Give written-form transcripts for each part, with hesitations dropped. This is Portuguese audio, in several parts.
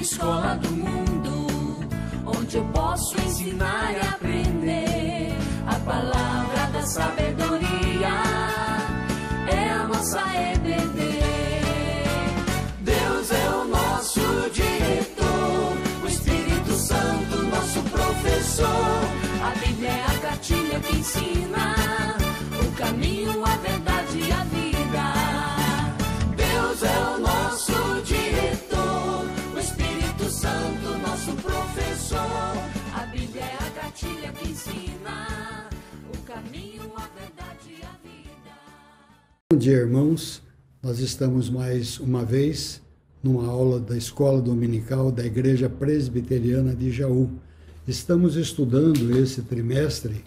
escola do mundo, onde eu posso ensinar e aprender. A palavra da sabedoria é a nossa EBD. Deus é o nosso diretor, o Espírito Santo nosso professor. A Bíblia é a cartilha que ensina o caminho, a verdade e a vida. Deus é o nosso diretor, o Espírito Santo nosso professor. A Bíblia é a cartilha que ensina o caminho, a verdade e a vida. Bom dia, irmãos. Nós estamos mais uma vez numa aula da Escola Dominical da Igreja Presbiteriana de Jaú. Estamos estudando esse trimestre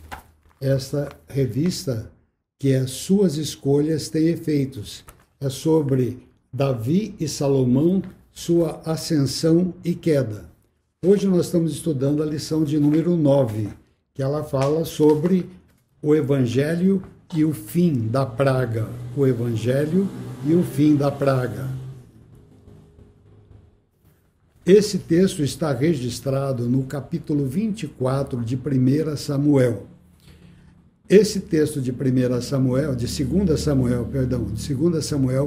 esta revista que é Suas Escolhas Têm Efeitos. É sobre Davi e Salomão, sua ascensão e queda. Hoje nós estamos estudando a lição de número 9, que ela fala sobre o Evangelho e o fim da praga. O Evangelho e o fim da praga. Esse texto está registrado no capítulo 24 de 1 Samuel. Esse texto de 2 Samuel,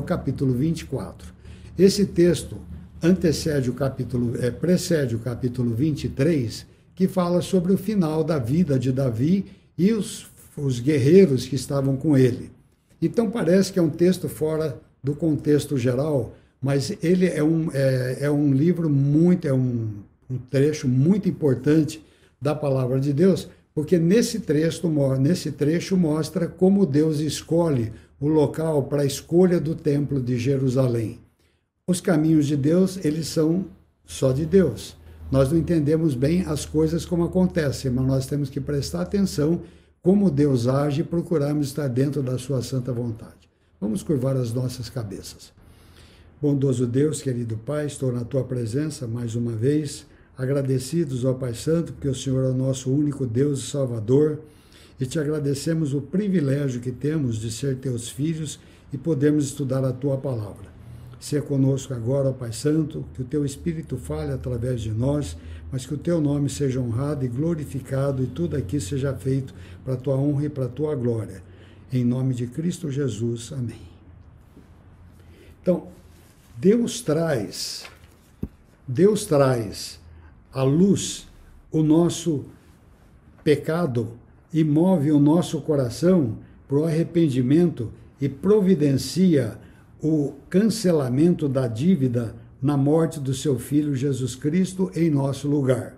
capítulo 24. Esse texto precede o capítulo 23, que fala sobre o final da vida de Davi e os guerreiros que estavam com ele. Então parece que é um texto fora do contexto geral, mas ele é um livro um trecho muito importante da palavra de Deus, porque nesse trecho mostra como Deus escolhe o local para a escolha do templo de Jerusalém. Os caminhos de Deus, eles são só de Deus. Nós não entendemos bem as coisas como acontecem, mas nós temos que prestar atenção como Deus age e procurarmos estar dentro da sua santa vontade. Vamos curvar as nossas cabeças. Bondoso Deus, querido Pai, estou na Tua presença mais uma vez, agradecidos ao Pai Santo, porque o Senhor é o nosso único Deus e Salvador, e Te agradecemos o privilégio que temos de ser Teus filhos e podermos estudar a Tua palavra. Seja conosco agora, ó Pai Santo, que o Teu Espírito fale através de nós, mas que o Teu nome seja honrado e glorificado e tudo aqui seja feito para a Tua honra e para a Tua glória. Em nome de Cristo Jesus. Amém. Então, Deus traz à luz o nosso pecado e move o nosso coração para o arrependimento e providencia o cancelamento da dívida na morte do seu Filho Jesus Cristo em nosso lugar.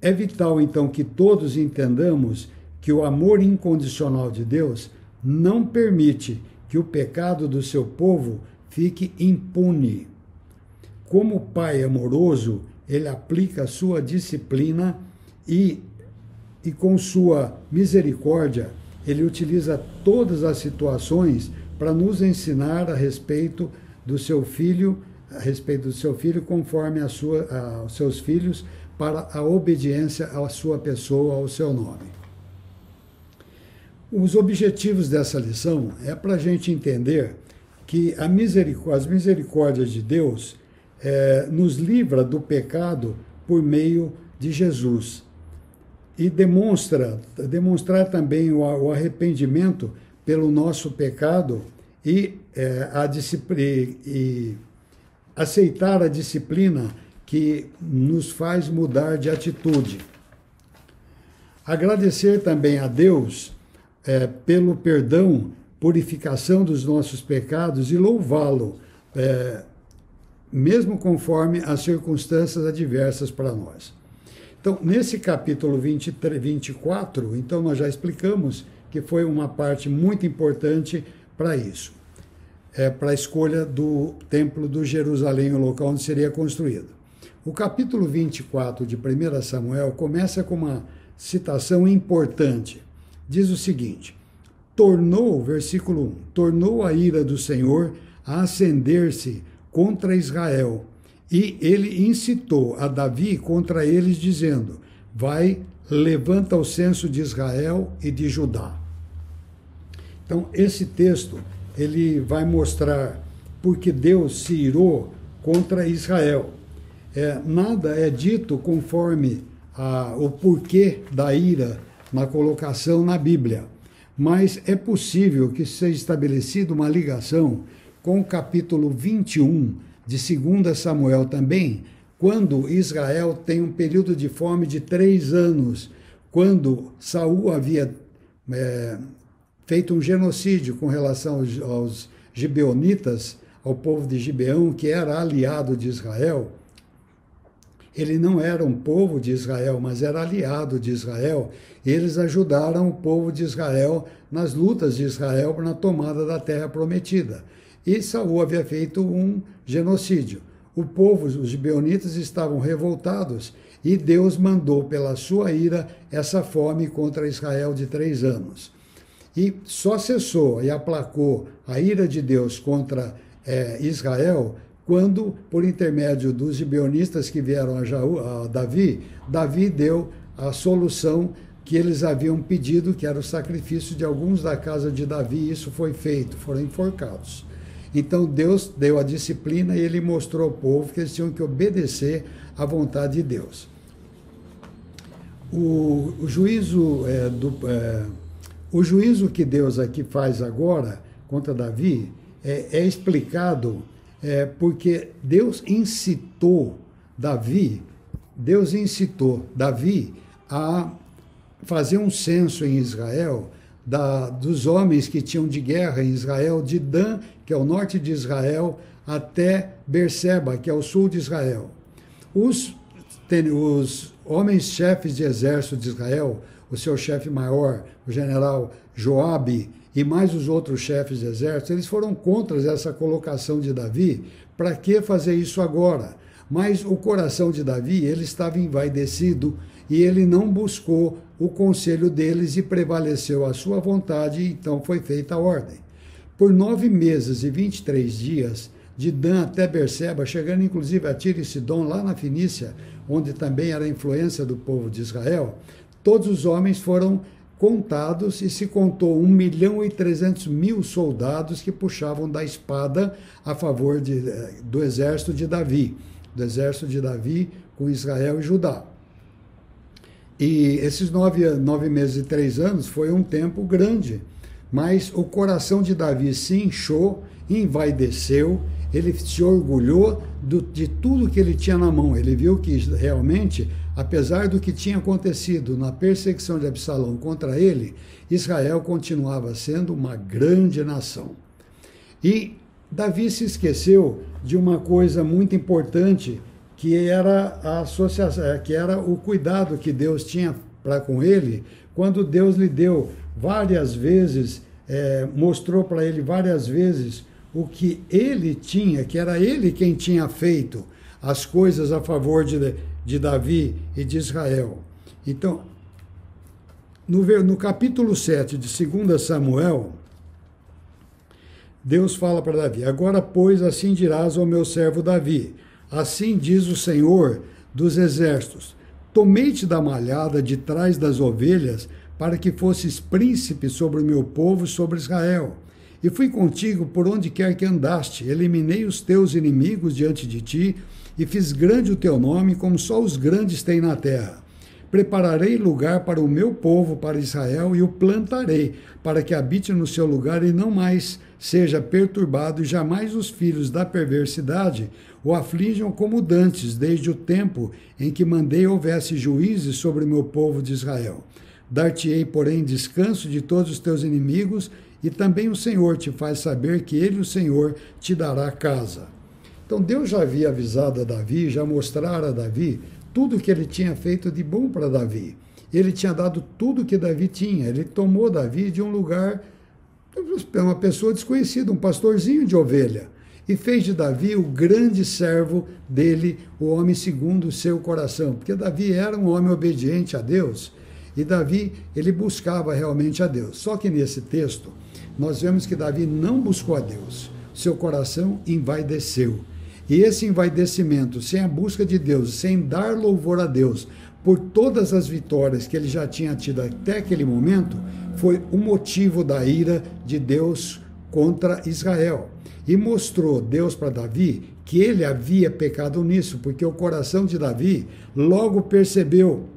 É vital, então, que todos entendamos que o amor incondicional de Deus não permite que o pecado do seu povo fique impune. Como Pai amoroso, Ele aplica a sua disciplina e com sua misericórdia, Ele utiliza todas as situações para nos ensinar a respeito do seu Filho, conforme aos seus filhos, para a obediência à sua pessoa, ao seu nome. Os objetivos dessa lição é para a gente entender que as misericórdias de Deus nos livra do pecado por meio de Jesus e demonstrar também o arrependimento pelo nosso pecado e aceitar a disciplina que nos faz mudar de atitude. Agradecer também a Deus pelo perdão, purificação dos nossos pecados e louvá-lo, mesmo conforme as circunstâncias adversas para nós. Então, nesse capítulo 24, então nós já explicamos que foi uma parte muito importante para isso, para a escolha do templo do Jerusalém, o local onde seria construído. O capítulo 24 de 1 Samuel começa com uma citação importante. Diz o seguinte: versículo 1, tornou a ira do Senhor a acender-se contra Israel, e ele incitou a Davi contra eles, dizendo: vai, levanta o censo de Israel e de Judá. Então, esse texto, ele vai mostrar porque Deus se irou contra Israel. nada é dito conforme o porquê da ira na colocação na Bíblia, mas é possível que seja estabelecida uma ligação com o capítulo 21 de 2 Samuel também, quando Israel tem um período de fome de 3 anos, quando Saul havia feito um genocídio com relação aos gibeonitas, ao povo de Gibeão, que era aliado de Israel. Ele não era um povo de Israel, mas era aliado de Israel. Eles ajudaram o povo de Israel nas lutas de Israel na tomada da terra prometida. E Saul havia feito um genocídio. O povo, os gibeonitas, estavam revoltados e Deus mandou pela sua ira essa fome contra Israel de 3 anos. E só cessou e aplacou a ira de Deus contra Israel quando, por intermédio dos gibeonistas que vieram a Davi, Davi deu a solução que eles haviam pedido, que era o sacrifício de alguns da casa de Davi, e isso foi feito, foram enforcados. Então Deus deu a disciplina e ele mostrou ao povo que eles tinham que obedecer à vontade de Deus. O juízo que Deus aqui faz agora contra Davi é explicado porque Deus incitou Davi a fazer um censo em Israel dos homens que tinham de guerra em Israel, de Dan, que é o norte de Israel, até Berseba, que é o sul de Israel. Os homens chefes de exército de Israel, o seu chefe maior, o general Joabe, e mais os outros chefes de exército, eles foram contra essa colocação de Davi. Para que fazer isso agora? Mas o coração de Davi, ele estava envaidecido e ele não buscou o conselho deles e prevaleceu a sua vontade, e então foi feita a ordem. Por 9 meses e 23 dias, de Dan até Berseba, chegando inclusive a Tiro e Sidom, lá na Fenícia, onde também era a influência do povo de Israel, todos os homens foram contados e se contou 1.300.000 soldados que puxavam da espada a favor do exército de Davi, com Israel e Judá. E esses 9 meses e 3 anos foi um tempo grande, mas o coração de Davi se inchou, envaideceu, ele se orgulhou de tudo que ele tinha na mão. Ele viu que realmente, apesar do que tinha acontecido na perseguição de Absalão contra ele, Israel continuava sendo uma grande nação. E Davi se esqueceu de uma coisa muito importante, que era a associação, que era o cuidado que Deus tinha para com ele, quando Deus lhe deu várias vezes, mostrou para ele várias vezes o que ele tinha, que era ele quem tinha feito as coisas a favor de Davi e de Israel. Então, no capítulo 7 de 2 Samuel, Deus fala para Davi: agora, pois, assim dirás ao meu servo Davi, assim diz o Senhor dos exércitos, tomei-te da malhada de trás das ovelhas, para que fosses príncipe sobre o meu povo, sobre Israel. E fui contigo por onde quer que andaste, eliminei os teus inimigos diante de ti, e fiz grande o teu nome, como só os grandes têm na terra. Prepararei lugar para o meu povo, para Israel, e o plantarei, para que habite no seu lugar e não mais seja perturbado, e jamais os filhos da perversidade o aflijam como dantes, desde o tempo em que mandei houvesse juízes sobre o meu povo de Israel. Dar-te-ei, porém, descanso de todos os teus inimigos, e também o Senhor te faz saber que ele, o Senhor, te dará casa. Então Deus já havia avisado a Davi, já mostrara a Davi tudo que ele tinha feito de bom para Davi. Ele tinha dado tudo que Davi tinha. Ele tomou Davi de um lugar, uma pessoa desconhecida, um pastorzinho de ovelha, e fez de Davi o grande servo dele, o homem segundo o seu coração, porque Davi era um homem obediente a Deus, e Davi, ele buscava realmente a Deus. Só que nesse texto, nós vemos que Davi não buscou a Deus, seu coração envaideceu. E esse envaidecimento, sem a busca de Deus, sem dar louvor a Deus, por todas as vitórias que ele já tinha tido até aquele momento, foi o motivo da ira de Deus contra Israel. E mostrou Deus para Davi que ele havia pecado nisso, porque o coração de Davi logo percebeu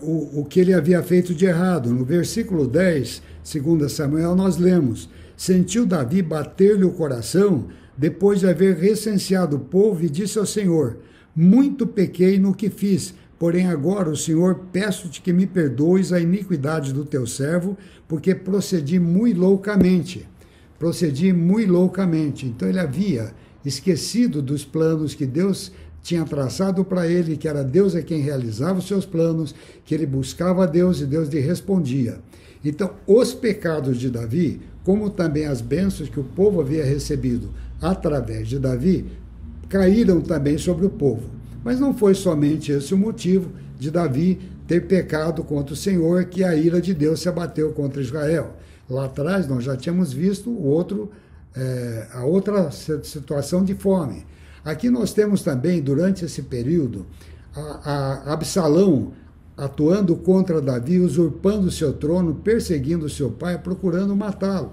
o que ele havia feito de errado. No versículo 10, 2 Samuel, nós lemos: sentiu Davi bater-lhe o coração depois de haver recenseado o povo e disse ao Senhor: muito pequei no que fiz, porém agora, o Senhor, peço-te que me perdoes a iniquidade do teu servo, porque procedi muito loucamente. Então ele havia esquecido dos planos que Deus tinha traçado para ele, que era Deus quem realizava os seus planos, que ele buscava a Deus e Deus lhe respondia. Então, os pecados de Davi, como também as bênçãos que o povo havia recebido através de Davi, caíram também sobre o povo. Mas não foi somente esse o motivo de Davi ter pecado contra o Senhor, que a ira de Deus se abateu contra Israel. Lá atrás nós já tínhamos visto a outra situação de fome. Aqui nós temos também, durante esse período, a Absalão atuando contra Davi, usurpando seu trono, perseguindo seu pai, procurando matá-lo.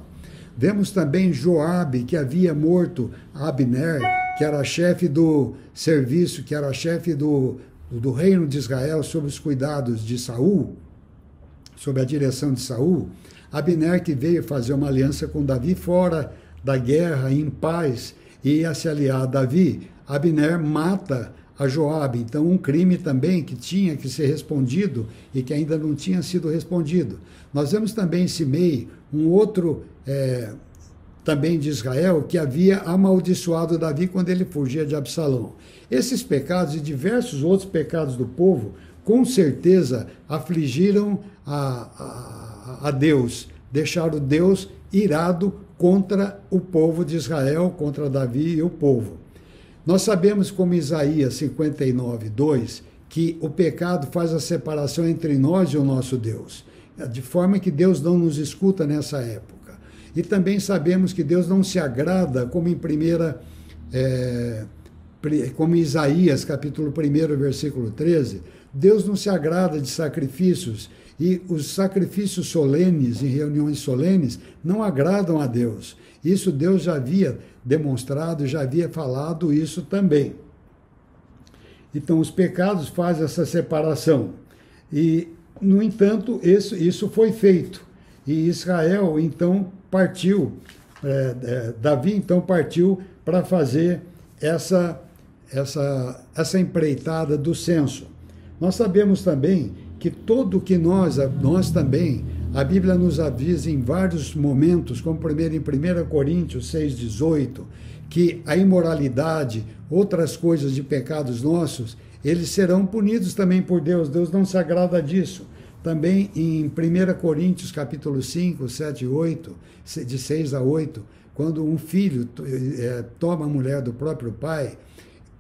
Vemos também Joabe, que havia morto Abner, que era chefe do serviço, que era chefe do reino de Israel, sob os cuidados de Saul, sob a direção de Saul. Abner, que veio fazer uma aliança com Davi fora da guerra, em paz, e ia se aliar a Davi. Abner mata a Joabe. Então, um crime também que tinha que ser respondido e que ainda não tinha sido respondido. Nós vemos também em Simei, um outro também de Israel, que havia amaldiçoado Davi quando ele fugia de Absalão. Esses pecados e diversos outros pecados do povo, com certeza, afligiram a Deus, deixaram Deus irado contra o povo de Israel, contra Davi e o povo. Nós sabemos, como Isaías 59, 2, que o pecado faz a separação entre nós e o nosso Deus, de forma que Deus não nos escuta nessa época. E também sabemos que Deus não se agrada, como Isaías, capítulo 1, versículo 13, Deus não se agrada de sacrifícios, e os sacrifícios solenes, em reuniões solenes, não agradam a Deus. Isso Deus já havia demonstrado, já havia falado isso também. Então, os pecados fazem essa separação. E, no entanto, isso foi feito. E Israel, então, partiu, Davi, então, partiu para fazer essa empreitada do censo. Nós sabemos também que tudo que nós também, a Bíblia nos avisa em vários momentos, como primeiro em 1 Coríntios 6,18, que a imoralidade, outras coisas de pecados nossos, eles serão punidos também por Deus. Deus não se agrada disso. Também em 1 Coríntios capítulo 5, 7 e 8, de 6 a 8, quando um filho toma a mulher do próprio pai,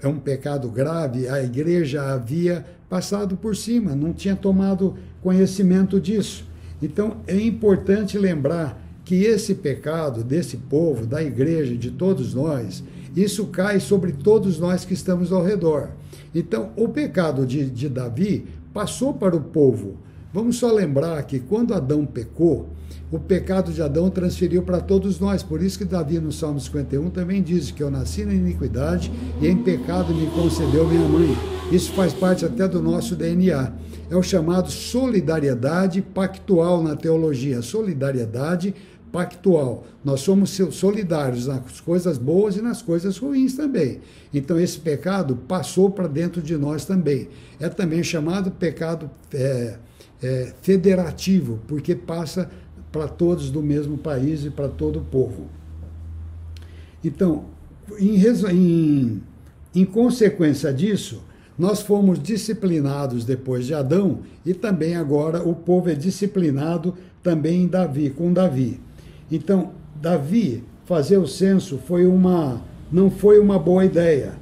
é um pecado grave, a igreja havia passado por cima, não tinha tomado conhecimento disso. Então, é importante lembrar que esse pecado desse povo, da igreja, de todos nós, isso cai sobre todos nós que estamos ao redor. Então, o pecado de Davi passou para o povo. Vamos só lembrar que quando Adão pecou, o pecado de Adão transferiu para todos nós. Por isso que Davi, no Salmo 51, também diz que eu nasci na iniquidade e em pecado me concebeu minha mãe. Isso faz parte até do nosso DNA. É o chamado solidariedade pactual na teologia. Solidariedade pactual. Nós somos solidários nas coisas boas e nas coisas ruins também. Então, esse pecado passou para dentro de nós também. É também chamado pecado federativo, porque passa para todos do mesmo país e para todo o povo. Então, em consequência disso, nós fomos disciplinados depois de Adão, e também agora o povo é disciplinado também com Davi. Então, Davi fazer o censo não foi uma boa ideia.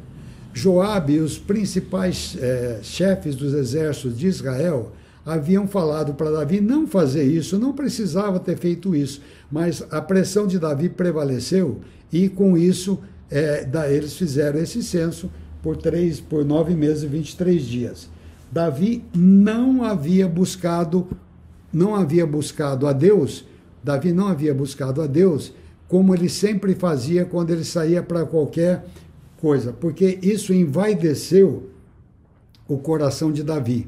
Joabe e os principais chefes dos exércitos de Israel haviam falado para Davi não fazer isso, não precisava ter feito isso, mas a pressão de Davi prevaleceu e com isso eles fizeram esse censo por 9 meses e 23 dias. Davi não havia buscado a Deus como ele sempre fazia quando ele saía para qualquer coisa, porque isso envaideceu o coração de Davi.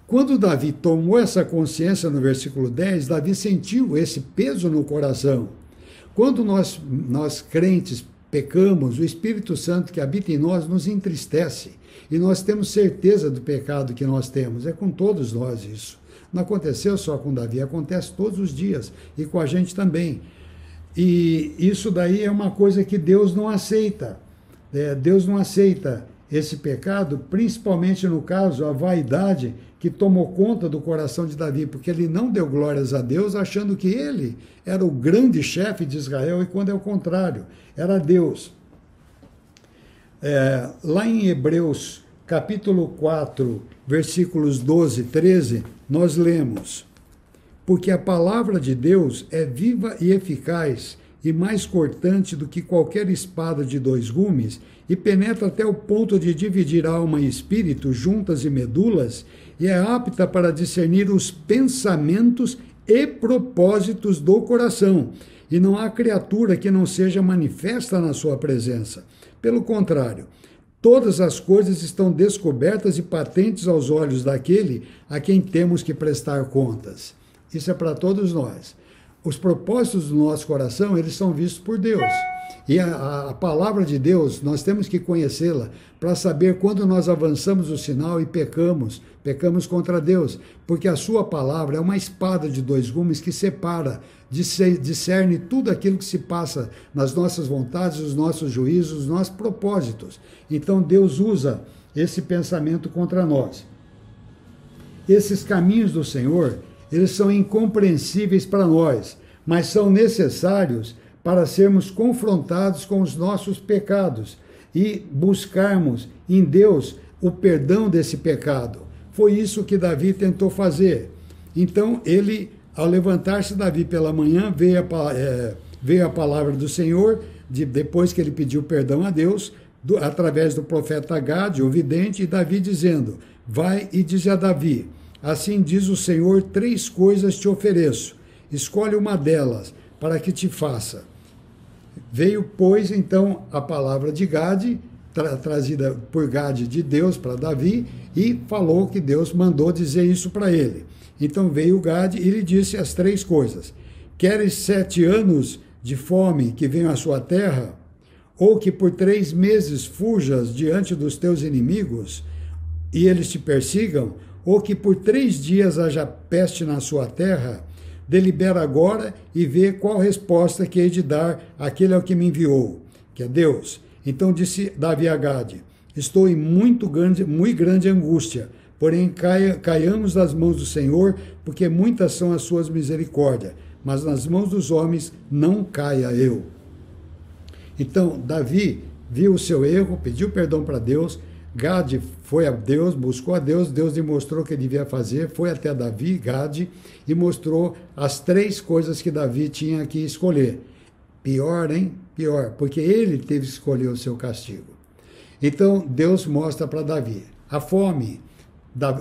Quando Davi tomou essa consciência no versículo 10, Davi sentiu esse peso no coração. Quando nós crentes pecamos, o Espírito Santo que habita em nós nos entristece. E nós temos certeza do pecado que nós temos. É com todos nós isso. Não aconteceu só com Davi, acontece todos os dias. E com a gente também. E isso daí é uma coisa que Deus não aceita. Deus não aceita esse pecado, principalmente no caso, a vaidade que tomou conta do coração de Davi, porque ele não deu glórias a Deus, achando que ele era o grande chefe de Israel, e quando é o contrário, era Deus. Lá em Hebreus, capítulo 4, versículos 12 e 13, nós lemos: porque a palavra de Deus é viva e eficaz, e mais cortante do que qualquer espada de 2 gumes, e penetra até o ponto de dividir alma e espírito, juntas e medulas, e é apta para discernir os pensamentos e propósitos do coração. E não há criatura que não seja manifesta na sua presença. Pelo contrário, todas as coisas estão descobertas e patentes aos olhos daquele a quem temos que prestar contas. Isso é para todos nós. Os propósitos do nosso coração, eles são vistos por Deus. E a palavra de Deus, nós temos que conhecê-la para saber quando nós avançamos o sinal e pecamos contra Deus. Porque a sua palavra é uma espada de 2 gumes que separa, discerne tudo aquilo que se passa nas nossas vontades, os nossos juízos, os nossos propósitos. Então Deus usa esse pensamento contra nós. Esses caminhos do Senhor, eles são incompreensíveis para nós, mas são necessários para sermos confrontados com os nossos pecados e buscarmos em Deus o perdão desse pecado. Foi isso que Davi tentou fazer. Então, ao levantar-se Davi pela manhã, veio a palavra do Senhor, depois que ele pediu perdão a Deus, através do profeta Gade, o vidente, e Davi dizendo: vai e diz a Davi: assim diz o Senhor, 3 coisas te ofereço, escolhe uma delas, para que te faça. Veio, pois, então, a palavra de Gade, trazida por Gade de Deus para Davi, e falou que Deus mandou dizer isso para ele. Então veio Gade e lhe disse as 3 coisas. Queres 7 anos de fome que venham à sua terra? Ou que por 3 meses fujas diante dos teus inimigos e eles te persigam? Ou que por 3 dias haja peste na sua terra? Delibera agora e vê qual resposta que hei de dar àquele ao que me enviou, que é Deus. Então disse Davi a Gade: estou em muito grande angústia, porém caiamos nas mãos do Senhor, porque muitas são as suas misericórdias, mas nas mãos dos homens não caia eu. Então Davi viu o seu erro, pediu perdão para Deus. Gade foi a Deus, buscou a Deus, Deus lhe mostrou o que ele devia fazer, foi até Davi, Gade, e mostrou as 3 coisas que Davi tinha que escolher. Pior, hein? Pior, porque ele teve que escolher o seu castigo. Então, Deus mostra para Davi a fome.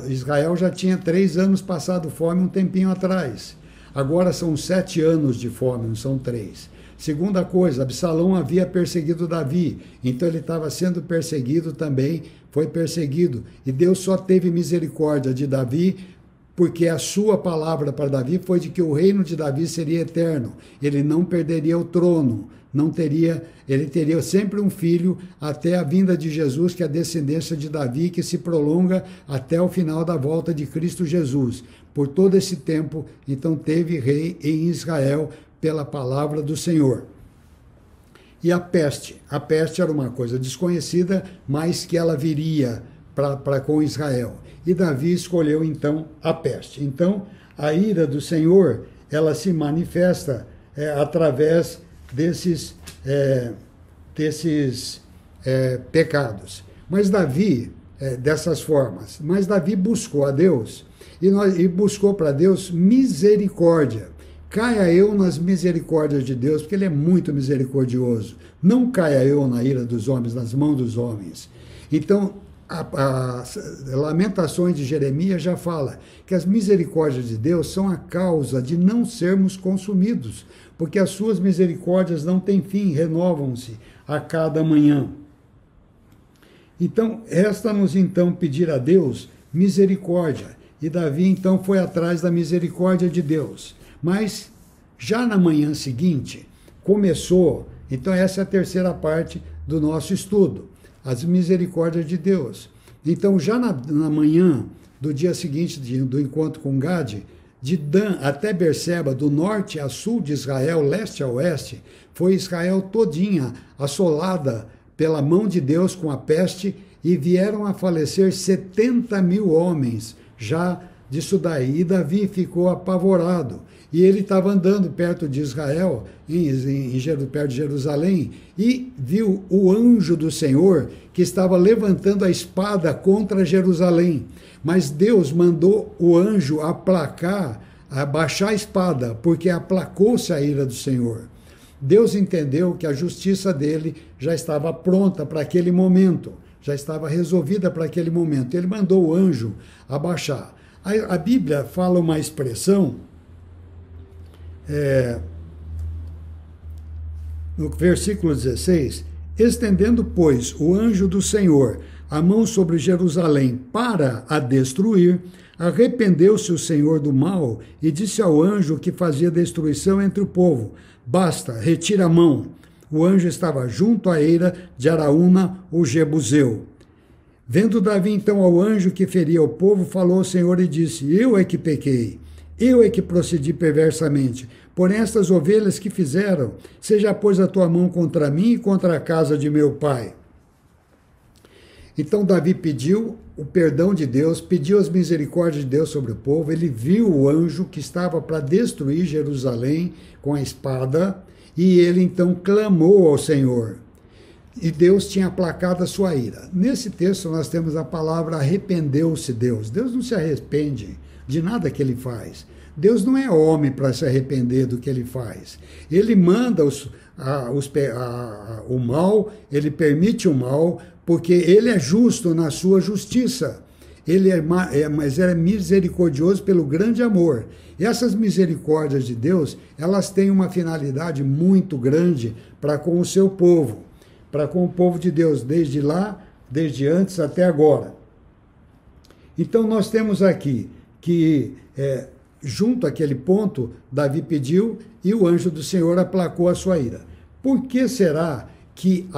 Israel já tinha 3 anos passado fome um tempinho atrás. Agora são 7 anos de fome, não são 3. Segunda coisa, Absalão havia perseguido Davi, então ele estava sendo perseguido também, foi perseguido. E Deus só teve misericórdia de Davi, porque a sua palavra para Davi foi de que o reino de Davi seria eterno. Ele não perderia o trono, ele teria sempre um filho até a vinda de Jesus, que é a descendência de Davi, que se prolonga até o final da volta de Cristo Jesus. Por todo esse tempo, então, teve rei em Israel, pela palavra do Senhor. E a peste era uma coisa desconhecida, mas que ela viria para com Israel. E Davi escolheu então a peste. Então a ira do Senhor, ela se manifesta através desses pecados. Mas Davi, dessas formas, mas Davi buscou a Deus e buscou para Deus misericórdia. Caia eu nas misericórdias de Deus, porque Ele é muito misericordioso. Não caia eu na ira dos homens, nas mãos dos homens. Então, As Lamentações de Jeremias já fala que as misericórdias de Deus são a causa de não sermos consumidos, porque as suas misericórdias não têm fim, renovam-se a cada manhã. Então, resta-nos então pedir a Deus misericórdia. E Davi então foi atrás da misericórdia de Deus. Mas já na manhã seguinte, começou, então essa é a terceira parte do nosso estudo, as misericórdias de Deus. Então, já na manhã do dia seguinte do encontro com Gade, de Dan até Berseba, do norte a sul de Israel, leste a oeste, foi Israel todinha assolada pela mão de Deus com a peste, e vieram a falecer 70.000 homens já disso daí. E Davi ficou apavorado. E ele estava andando perto de Israel, perto de Jerusalém, e viu o anjo do Senhor que estava levantando a espada contra Jerusalém. Mas Deus mandou o anjo abaixar a espada, porque aplacou-se a ira do Senhor. Deus entendeu que a justiça dele já estava pronta para aquele momento, já estava resolvida para aquele momento. Ele mandou o anjo abaixar. A Bíblia fala uma expressão, no versículo 16, estendendo, pois, o anjo do Senhor a mão sobre Jerusalém para a destruir, arrependeu-se o Senhor do mal e disse ao anjo que fazia destruição entre o povo: basta, retira a mão. O anjo estava junto à eira de Araúna, o Jebuseu. Vendo Davi então ao anjo que feria o povo, falou ao Senhor e disse: eu é que pequei, eu é que procedi perversamente. Porém, estas ovelhas que fizeram, seja pois a tua mão contra mim e contra a casa de meu pai. Então Davi pediu o perdão de Deus, pediu as misericórdias de Deus sobre o povo. Ele viu o anjo que estava para destruir Jerusalém com a espada, e ele então clamou ao Senhor. E Deus tinha aplacado a sua ira. Nesse texto nós temos a palavra arrependeu-se Deus. Deus não se arrepende de nada que ele faz. Deus não é homem para se arrepender do que ele faz. Ele manda o mal, ele permite o mal, porque ele é justo na sua justiça. Mas ele é misericordioso pelo grande amor. E essas misericórdias de Deus, elas têm uma finalidade muito grande para com o seu povo, para com o povo de Deus, desde lá, desde antes até agora. Então nós temos aqui que, junto àquele ponto, Davi pediu e o anjo do Senhor aplacou a sua ira. Por que será que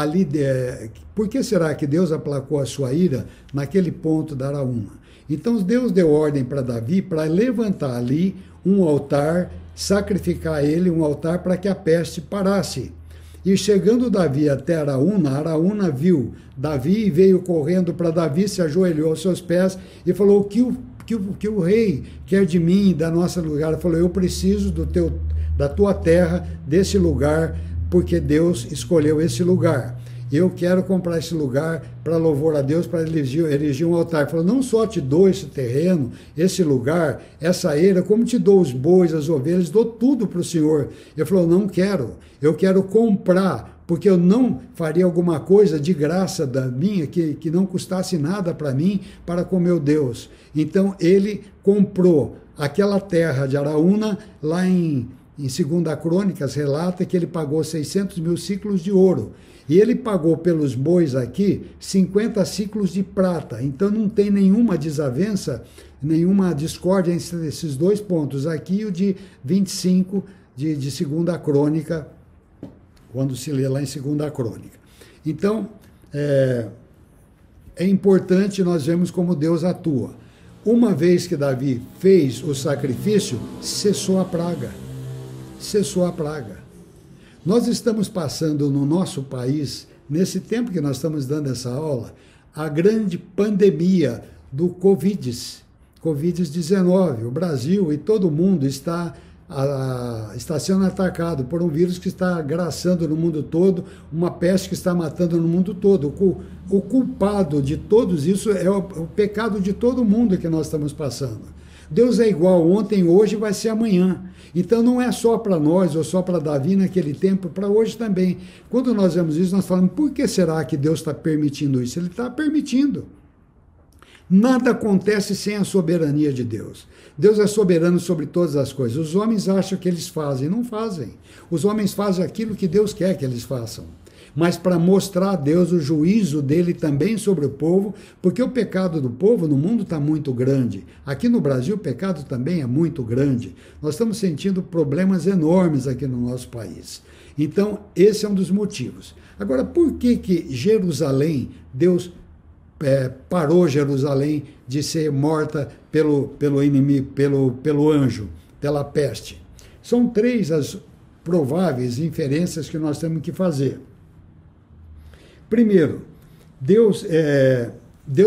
Deus aplacou a sua ira naquele ponto da Araúna? Então Deus deu ordem para Davi para levantar ali um altar, sacrificar a ele um altar para que a peste parasse. E chegando Davi até Araúna, Araúna viu Davi e veio correndo para Davi, se ajoelhou aos seus pés e falou: que o rei quer de mim, da nossa lugar? Ele falou: eu preciso da tua terra, desse lugar, porque Deus escolheu esse lugar. Eu quero comprar esse lugar para louvor a Deus, para erigir um altar. Ele falou: não só te dou esse terreno, esse lugar, essa eira, como te dou os bois, as ovelhas, dou tudo para o Senhor. Ele falou: não quero, eu quero comprar, porque eu não faria alguma coisa de graça da minha, que não custasse nada para mim, para com meu Deus. Então ele comprou aquela terra de Araúna, lá em 2 Crônicas relata que ele pagou 600.000 ciclos de ouro. E ele pagou pelos bois aqui 50 ciclos de prata. Então não tem nenhuma desavença, nenhuma discórdia entre esses dois pontos aqui e o de 25 de 2 Crônica, quando se lê lá em 2 Crônica. Então, é importante nós vermos como Deus atua. Uma vez que Davi fez o sacrifício, cessou a praga. Cessou a praga. Nós estamos passando no nosso país, nesse tempo que nós estamos dando essa aula, a grande pandemia do Covid-19. O Brasil e todo o mundo está sendo atacado por um vírus que está graçando no mundo todo, uma peste que está matando no mundo todo. O culpado de todos isso é o pecado de todo mundo que nós estamos passando. Deus é igual ontem, hoje vai ser amanhã. Então não é só para nós ou só para Davi naquele tempo, para hoje também. Quando nós vemos isso, nós falamos: por que será que Deus está permitindo isso? Ele está permitindo. Nada acontece sem a soberania de Deus. Deus é soberano sobre todas as coisas. Os homens acham que eles fazem, não fazem. Os homens fazem aquilo que Deus quer que eles façam. Mas para mostrar a Deus o juízo dele também sobre o povo, porque o pecado do povo no mundo está muito grande. Aqui no Brasil o pecado também é muito grande. Nós estamos sentindo problemas enormes aqui no nosso país. Então, esse é um dos motivos. Agora, por que Jerusalém, Deus parou Jerusalém de ser morta pelo inimigo, pelo anjo, pela peste? São 3 as prováveis inferências que nós temos que fazer. Primeiro, Deus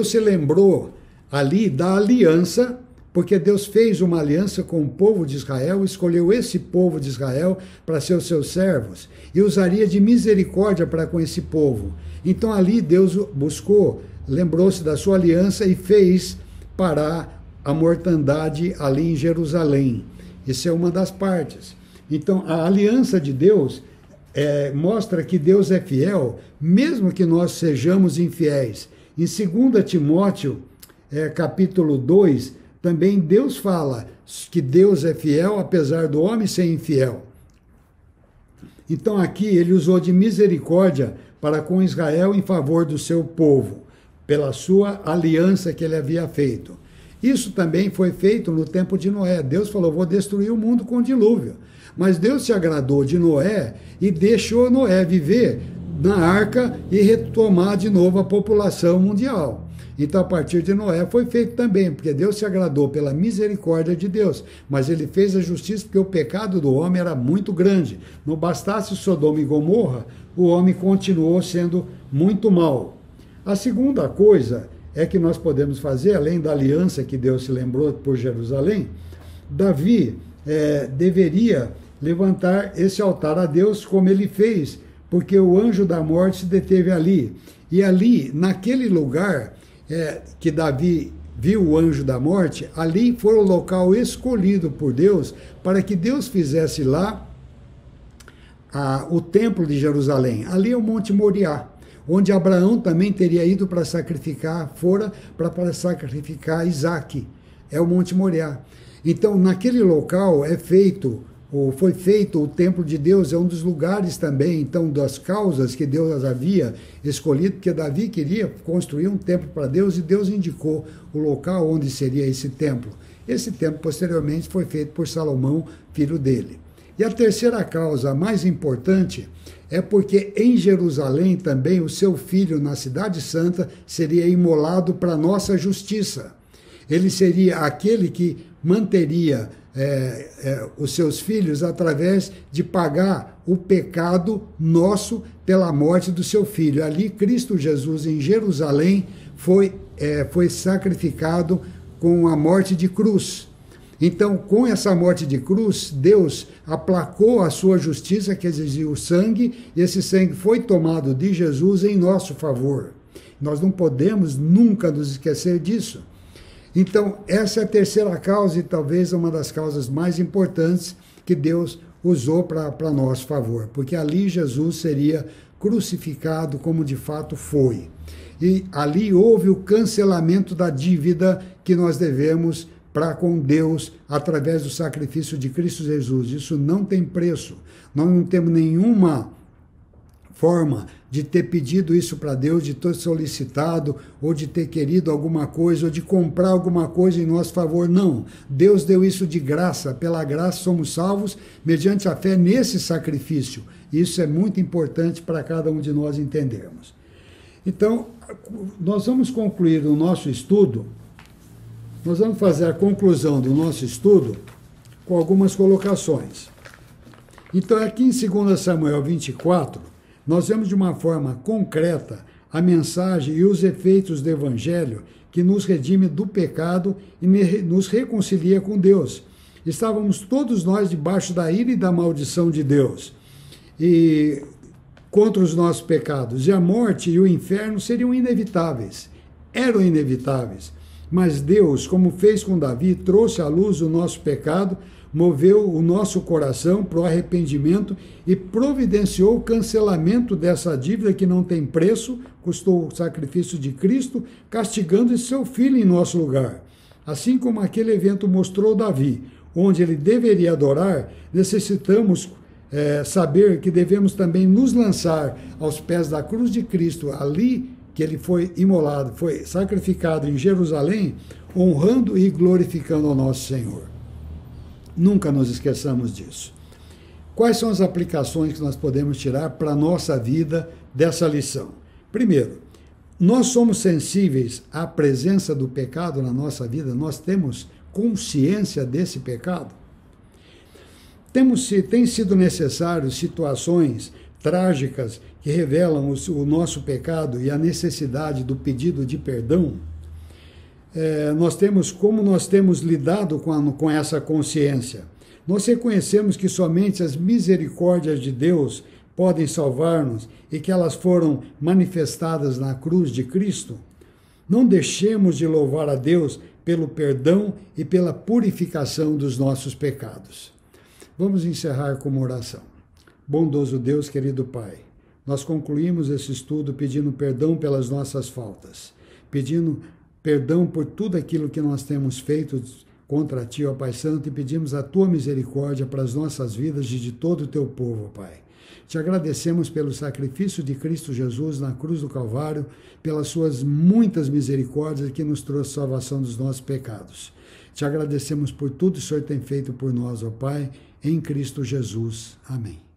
se lembrou ali da aliança, porque Deus fez uma aliança com o povo de Israel, escolheu esse povo de Israel para ser os seus servos, e usaria de misericórdia para com esse povo. Então ali Deus buscou, lembrou-se da sua aliança e fez parar a mortandade ali em Jerusalém. Isso é uma das partes. Então a aliança de Deus mostra que Deus é fiel, mesmo que nós sejamos infiéis. Em 2 Timóteo, capítulo 2, também Deus fala que Deus é fiel, apesar do homem ser infiel. Então aqui ele usou de misericórdia para com Israel em favor do seu povo, pela sua aliança que ele havia feito. Isso também foi feito no tempo de Noé. Deus falou, vou destruir o mundo com dilúvio. Mas Deus se agradou de Noé e deixou Noé viver na arca e retomar de novo a população mundial. Então, a partir de Noé foi feito também, porque Deus se agradou pela misericórdia de Deus, mas ele fez a justiça porque o pecado do homem era muito grande. Não bastasse Sodoma e Gomorra, o homem continuou sendo muito mau. A segunda coisa é que nós podemos fazer, além da aliança que Deus se lembrou por Jerusalém, Davi deveria levantar esse altar a Deus como ele fez, porque o anjo da morte se deteve ali. E ali, naquele lugar que Davi viu o anjo da morte, ali foi o local escolhido por Deus para que Deus fizesse lá o templo de Jerusalém. Ali é o Monte Moriá, onde Abraão também teria ido para sacrificar, para sacrificar Isaque. É o Monte Moriá. Então, naquele local foi feito o templo de Deus, é um dos lugares também, então, das causas que Deus havia escolhido, porque Davi queria construir um templo para Deus e Deus indicou o local onde seria esse templo. Esse templo, posteriormente, foi feito por Salomão, filho dele. E a terceira causa, a mais importante, é porque em Jerusalém também o seu filho, na Cidade Santa, seria imolado para nossa justiça. Ele seria aquele que manteria os seus filhos através de pagar o pecado nosso pela morte do seu filho. Ali Cristo Jesus em Jerusalém foi sacrificado com a morte de cruz. Então, com essa morte de cruz, Deus aplacou a sua justiça, que exigia o sangue, e esse sangue foi tomado de Jesus em nosso favor. Nós não podemos nunca nos esquecer disso. Então, essa é a terceira causa e talvez uma das causas mais importantes que Deus usou para nosso favor, porque ali Jesus seria crucificado como de fato foi. E ali houve o cancelamento da dívida que nós devemos para com Deus através do sacrifício de Cristo Jesus. Isso não tem preço. Nós não temos nenhuma forma de ter pedido isso para Deus, de ter solicitado, ou de ter querido alguma coisa, ou de comprar alguma coisa em nosso favor. Não. Deus deu isso de graça. Pela graça somos salvos mediante a fé nesse sacrifício. Isso é muito importante para cada um de nós entendermos. Então, nós vamos concluir o nosso estudo, nós vamos fazer a conclusão do nosso estudo com algumas colocações. Então, aqui em 2 Samuel 24, nós vemos de uma forma concreta a mensagem e os efeitos do Evangelho que nos redime do pecado e nos reconcilia com Deus. Estávamos todos nós debaixo da ira e da maldição de Deus e contra os nossos pecados. E a morte e o inferno seriam inevitáveis, eram inevitáveis. Mas Deus, como fez com Davi, trouxe à luz o nosso pecado moveu o nosso coração para o arrependimento e providenciou o cancelamento dessa dívida que não tem preço, custou o sacrifício de Cristo, castigando seu Filho em nosso lugar. Assim como aquele evento mostrou Davi, onde ele deveria adorar, necessitamos saber que devemos também nos lançar aos pés da cruz de Cristo, ali que ele foi imolado, foi sacrificado em Jerusalém, honrando e glorificando ao nosso Senhor. Nunca nos esqueçamos disso. Quais são as aplicações que nós podemos tirar para a nossa vida dessa lição? Primeiro, nós somos sensíveis à presença do pecado na nossa vida? Nós temos consciência desse pecado? Tem sido necessário situações trágicas que revelam o nosso pecado e a necessidade do pedido de perdão? Como nós temos lidado com essa consciência? Nós reconhecemos que somente as misericórdias de Deus podem salvar-nos e que elas foram manifestadas na cruz de Cristo? Não deixemos de louvar a Deus pelo perdão e pela purificação dos nossos pecados. Vamos encerrar com uma oração. Bondoso Deus, querido Pai, nós concluímos esse estudo pedindo perdão pelas nossas faltas, pedindo perdão por tudo aquilo que nós temos feito contra Ti, ó Pai Santo, e pedimos a Tua misericórdia para as nossas vidas e de todo o Teu povo, Pai. Te agradecemos pelo sacrifício de Cristo Jesus na cruz do Calvário, pelas Suas muitas misericórdias que nos trouxe salvação dos nossos pecados. Te agradecemos por tudo que o Senhor tem feito por nós, ó Pai, em Cristo Jesus. Amém.